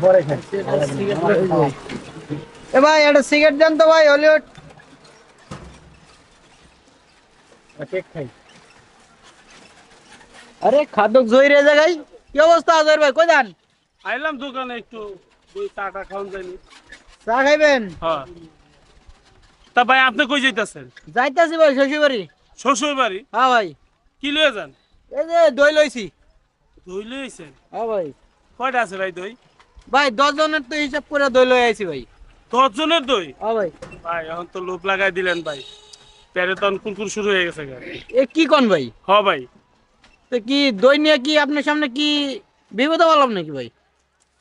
পরে খাই। এ ভাই একটা সিগারেট দেন তো ভাই, হলিউড। কেক খাই। আরে খাদক জয় রে জায়গায়। কি অবস্থা আজর ভাই, কই যান? আইলাম দোকানে একটু দুই চাটা খাওয়ান যায়নি। চা খাইবেন? হ্যাঁ। তা ভাই আপনি কই যাইতাছেন? যাইতাছি ভাই শ্বশুর বাড়ি। শ্বশুর বাড়ি? হ্যাঁ ভাই। কি লয়ে যান? এই যে দই লইছি। দই লইছেন? হ্যাঁ ভাই। কয়টা আছে ভাই দই? ভাই 10 জনের তো হিসাব করে দই লই আইছি ভাই। 10 জনের দই? হ্যাঁ ভাই। ভাই এখন তো লোভ লাগাই দিলেন ভাই। পেটে তখন কুরকুর শুরু হয়ে গেছে গা। এ কি কোন ভাই? হ ভাই। তো কি দই নিয়ে কি আপনার সামনে কি বিপদে বললাম নাকি ভাই?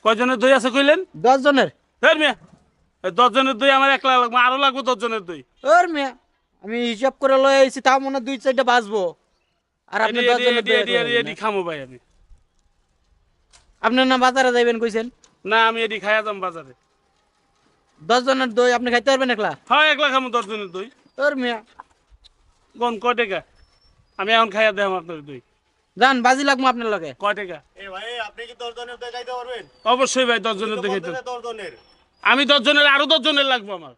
কয়জনের দই আছে কইলেন? 10 জনের। ধর মিয়া। 10 জনের দই আমার একলা লাগবে, আরো লাগবে 10 জনের দই। ওর মিয়া, আমি হিসাব করে লই আইছি, তাও মনে হয় 2-4টা বাঁচবো। আর আপনি 10 জনের দই এডি খামো ভাই আমি। আপনার না বাজারে যাইবেন কইছেন? না আমি এডি খাইয়া যাম বাজারে। 10 জনের দই আপনি খাইতে পারবেন একলা? হ্যাঁ একলা খামো 10 জনের দই। ওর মিয়া, কোন কয় টাকা? আমি এখন খাইয়া দেব আপনার দই। যান বাজি লাগবো আপনার লগে। কয় টাকা? এ ভাই আপনি কি 10 জনের দই খাইতে পারবেন? অবশ্যই ভাই 10 জনের দই খাইতে। 10 জনের। আমি 10 জনের, আরো 10 জনের লাগবে আমার।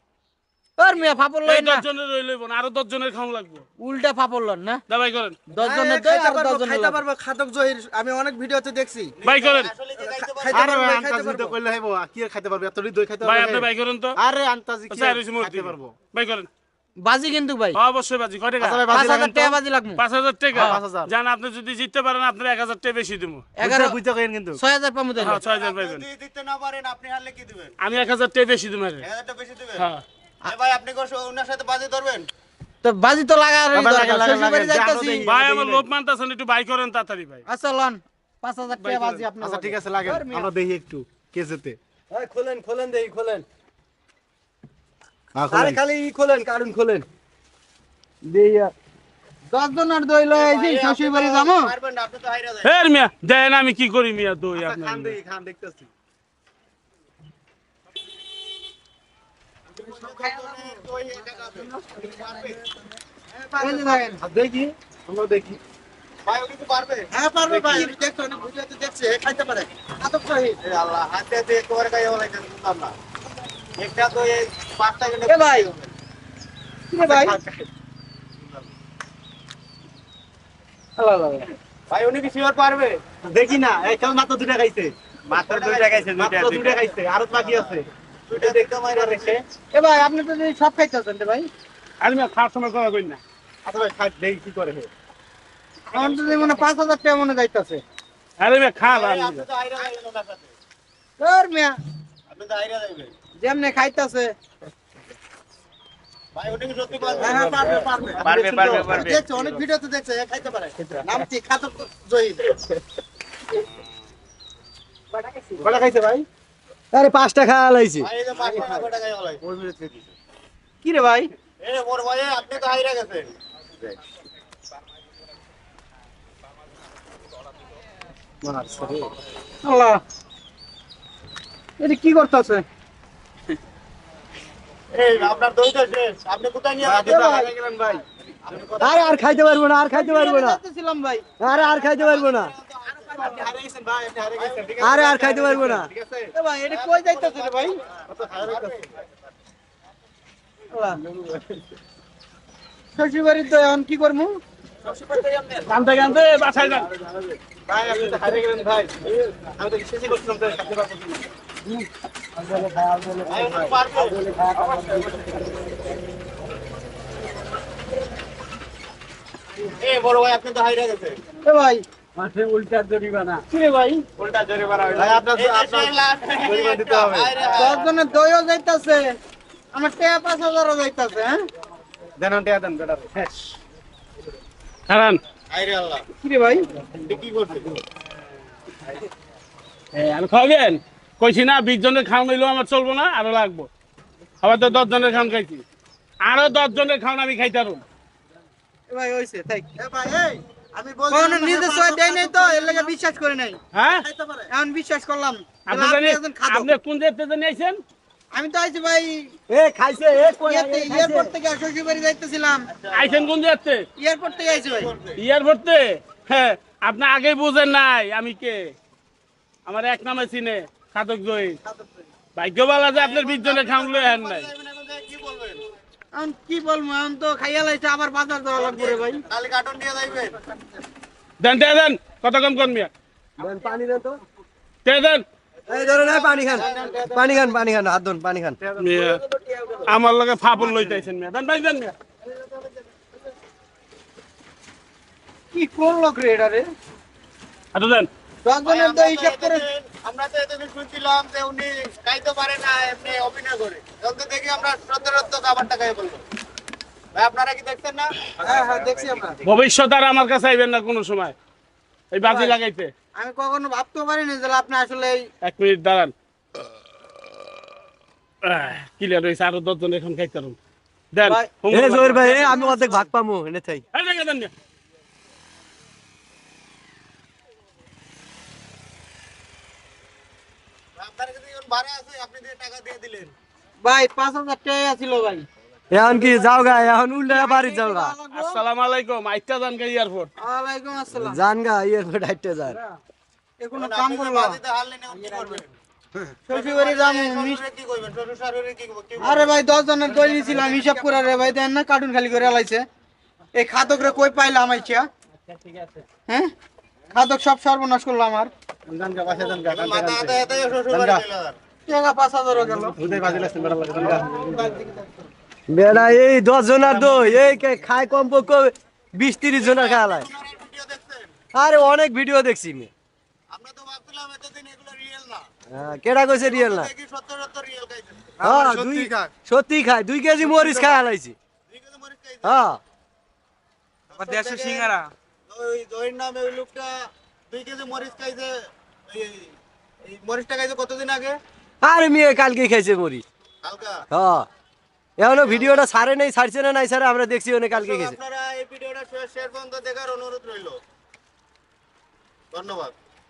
ওর মিয়া ফাপড় এই লই না, 10 জনের রই লইব না, আরো 10 জনের খাওয়া লাগবে। উল্টা ফাপড় লন না। দাবাই করেন। 10 জনের দই আর 10 জনের খাইতে লাগবে। পারবো খাদক জহির, আমি অনেক ভিডিওতে দেখছি। বাই করেন। আসলে কি খাইতে পারবেন? খাইতে আরে পারবো, ভাই খাইতে আন্তাজি তো পারবো। কইলে হইবো, কি আর খাইতে পারবো? এতরি দই খাইতে ভাই পারবো? আপনি বাই করেন তো। আরে আন্তাজি কি আচ্ছা আর আরইছি মূর্তি খাইতে পারবো? বাই করেন। বাজি কিন্তু ভাই হ্যাঁ, অবশ্যই বাজি কয় টাকা? আচ্ছা ভাই, বাজি 5000 লাগান তো। টাকা বাজি লাগবো। 5000 টাকা। হ্যাঁ, 5000 জান আপনি যদি জিততে পারেন আপনার 1000 টাকা বেশি দেবো। 11 বুঝতে কইেন কিন্তু। 6000 পামু তাইলে। হ্যাঁ 6000 পাইবেন। যদি দিতে না পারেন আপনি হারলে কি দিবেন? আমি 1000 টাকা বেশি দেবো আরে। 1000 টাকা বেশি দিবেন? হ্যাঁ। এ ভাই আপনি কি ওনার সাথে বাজি ধরবেন? তো বাজি তো লাগা আর বাবা, লাগা, লাগা, শ্বশুর বাড়ি লাগা, যাইতাছি। জানো ভাই আমার লোভ মানতাছেন, একটু বাই করেন তাড়াতাড়ি ভাই। আচ্ছা লন 5000 টাকা বাজি আপনার। আচ্ছা ঠিক আছে, লাগেন আমরা দেখি একটু কেজেতে। এই খোলেন খোলেন দেই খোলেন। হ্যাঁ আরে খোলেন। খালি খোলেন কারণ খোলেন। দেইয়া 10 জনের দই লই আইছি, শ্বশুর বাড়ি যামু। পারবেন না, আপনি তো হাইরা যান। হের মিয়া দেন আমি কি করি মিয়া দই আচ্ছা, আপনার। খান দেখি, খান দেখতেছি। দই এটা খাবেন। পারবে? এই যে দেখেন। আর দেখি, আমরা দেখি। ভাই উনি কি পারবে? হ্যাঁ পারবে ভাই, আমি দেখছি অনেক ভিডিওতে দেখছি, এ খাইতে পারে। খাদক জহির। এ আল্লাহ, হাতে হাতে একবারে খাইয়া বলাইতেন বুঝলাম না। একটা দই 5 টাকা এ ভাই, কি রে ভাই? আল্লাহ আল্লাহ। ভাই উনি কি শিওর পারবে? দেখি না, এই কেউ মাত্র 2টা খাইছে। মাত্র 2 টাকা খাইছে, মাত্র 2টা খাইছে, আরো বাকি আছে। দুইটা দেখতে মাইরা রেখে। এ ভাই আপনি তো যদি সব খাইতেছেন রে ভাই। আর মিয়া খাওয়ার সময় কথা কই না। আচ্ছা ভাই, খাই দেখি কি করে হে। আমার তো মনে 5000 টাকা মনে যাইতাছে। আরে মিয়া খা ভাই। আপনি তো হাইরা যাবেন ওনার সাথে। তোর মিয়া আপনি তো হাইরা যাবেন। যেমনে খাইতাছে। ভাই উনি কি সত্যি পারবে? হ্যাঁ পারবে, পারবে। পারবে। দেখছি অনেক ভিডিওতে দেখছে, এ খাইতে পারে। নাম কি? খাদক জহির। কটা খাইছে ভাই? আরে 5টা খাওয়া লাইছি। ভাই এই যে 5 টাকা করে খাইয়া বলাই। ওই মিনিট থেকে দিছে। কি রে ভাই? এ মোর ভাই আপনি তো হাইরা গেছেন। আল্লাহ, এটা কি করতেছে? এই আপনার দই তো শেষ। আপনি কোথায় নিয়ে আপনি যাচ্ছেন? তো হারিয়ে গেলেন ভাই। আরে আর খাইতে পারবো না, আর খাইতে পারবো না। যাইতেছিলাম ভাই। আরে আর খাইতে পারবো না। আপনি হারিয়ে গেছেন ভাই, আপনি হারিয়ে গেছেন। ঠিক আরে আর খাইতে পারবো না। ঠিক আছে? এ ভাই এটা কই যাইতেছে রে ভাই? কত হারিয়ে গেছে। আল্লাহ। শ্বশুর বাড়ির তো এখন কি করমু? কানতে কানতে বাসায় যান। ভাই আপনি তো হারিয়ে গেলেন ভাই। আমি তো শেষই করছিলাম তো খাইতে পারবো না। ভাই উনি কি পারবে? এ বড় ভাই আপনি তো হাইরা গেছেন। এ ভাই মাঠে উল্টা জরিমানা। কি রে ভাই? উল্টা জরিমানা হইলো। ভাই আপনার এই আপনার দেশের লাশ জরিমানা দিতে হবে। 10 জনের দইও যাইতাছে, আমার টাকা 5000ও যাইতাছে। হ্যাঁ দেন টিয়া দেন বেটারে। খারান। আইরে আল্লাহ। কি রে ভাই? এটা কি করছে? আমি খাবেন কইছি না 20 জনের খাওয়ান হইলেও আমার চলবো না, আরো লাগবো। আবার তো 10 জনের খাওয়ান খাইছি, আরো 10 জনের খাওয়ান আমি খাইতারুম। এ ভাই হইছে তাই। এ ভাই এই আমি বলছি কোন নিজে সয় দেই নাই তো এর লাগি বিশ্বাস করে নাই। হ্যাঁ খাইতে পারে। এখন বিশ্বাস করলাম। আপনি তাহলে জানি একজন খাদক। আপনি কোন জায়গা জানি আইছেন? আমি তো আইছি ভাই এ খাইছে, এ কই এয়ারপোর্ট থেকে শ্বশুর বাড়ি যাইতেছিলাম। আইছেন কোন জায়গাতে? এয়ারপোর্ট থেকে আইছি ভাই। এয়ারপোর্টে? হ্যাঁ আপনি আগে বুঝেন নাই আমি কে। আমার এক নামে চিনে। খাতক জয়ী ভাগ্যবালা যে আপনার 20 জনের খাওন লই আন নাই কি বলবেন? এখন কি বলবো, এখন তো খাইয়া লাইছে, আবার বাজার যাওয়া লাগবে রে ভাই। তাহলে কার্টুন নিয়ে যাইবেন। দেন কত কম কোন মিয়া দেন পানি দেন তো। দেন এই ধরুন এই পানি খান। পানি খান, পানি খান, হাত ধুন, পানি খান। মিয়া আমার লগে ফাপল লইতাইছেন মিয়া দেন ভাই দেন মিয়া কি করলো রে এটা রে? আচ্ছা দেন 10 জনের তো হিসাব করে আমরা তো এতদিন শুনছিলাম যে উনি খাইতে পারে না, এমনি অভিনয় করে। এখন তো দেখি আমরা সত্যরত্ব খাবারটা খাই বলবো। ভাই আপনারা কি দেখছেন না? হ্যাঁ দেখছি আমরা। ভবিষ্যৎ আর আমার কাছে আইবেন না কোনো সময় এই বাজি লাগাইতে আমি কখনো ভাবতেও পারিনি যে আপনি আসলে এই 1 মিনিট দাঁড়ান ক্লিয়ার হয়েছে আরো 10 জন এখন খাইতে পারুন দেন ভাই, এ জহির ভাই, এ আমি অর্ধেক ভাগ পামু এনে থাই। এই দেখে দেন মিয়া। আপনার কাছে যখন ভাড়া আছে আপনি দিয়ে টাকা দিয়ে দিলেন। ভাই 5000 টাকা ছিল ভাই। এখন কি যাও গা, এখন উল্টা বাড়ি যাও গা। আসসালামু আলাইকুম আইতা জান কে এয়ারপোর্ট ওয়ালাইকুম আসসালাম। জান গা, এয়ারপোর্ট হাইটে যান। এখনো এখন কাম আপনি যে করলো। বাজিতে হার নিলেন, এখন কি করবেন? শ্বশুরবাড়ি যাম। শ্বশুরে কি করবেন? শ্বশুর শাশুড়ি কি করবেন? আরে ভাই 10 জনের দই নিছিলাম, হিসাব করে রে ভাই দেন না, কার্টুন খালি করে লাইছে। এই খাদক রে কই পাইলাম আইছা? হ্যাঁ, খাদক সব সর্বনাশ করলো আমার। জানগা বাসা জানগা মাথা হাতে হাতে শ্বশুর বাড়ি চলে যান। টাকা 5000 গেল। উদয় বাজি লাগছেন বেড়া লাগে জানগা বেড়া এই 10 জনের দই এই খায় কমপক্ষে 20-30 জনের খাওয়ালায়। আপনারা এই ভিডিও দেখছেন? আরে অনেক ভিডিও দেখছি আমি। আমরা তো ভাবছিলাম এতদিন এগুলো রিয়েল না। কেডা কইছে রিয়েল না? দেখি সত্য রিয়েল খাইছেন। হ্যাঁ, সত্যি খায় 2 কেজি মরিচ খায় লাইছি। 2 কেজি মরিচ খাইছেন। হ্যাঁ, আমার দেশে সিঙ্গারা। ওই জয়ের নামে ওই লোকটা 2 কেজি মরিচ খাইছে। এই মরিচটা খাইছে কতদিন আগে? আরে মেয়ে কালকে খাইছে মরিচ। হালকা। হ্যাঁ, এখনো ভিডিওটা ছাড়ে নাই, ছাড়ছে না নাই ছাড়ে, আমরা দেখছি ওনে কালকে দর্শক, গেছে। আপনারা এই ভিডিওটা শেয়ার পর্যন্ত দেখার অনুরোধ রইল। ধন্যবাদ।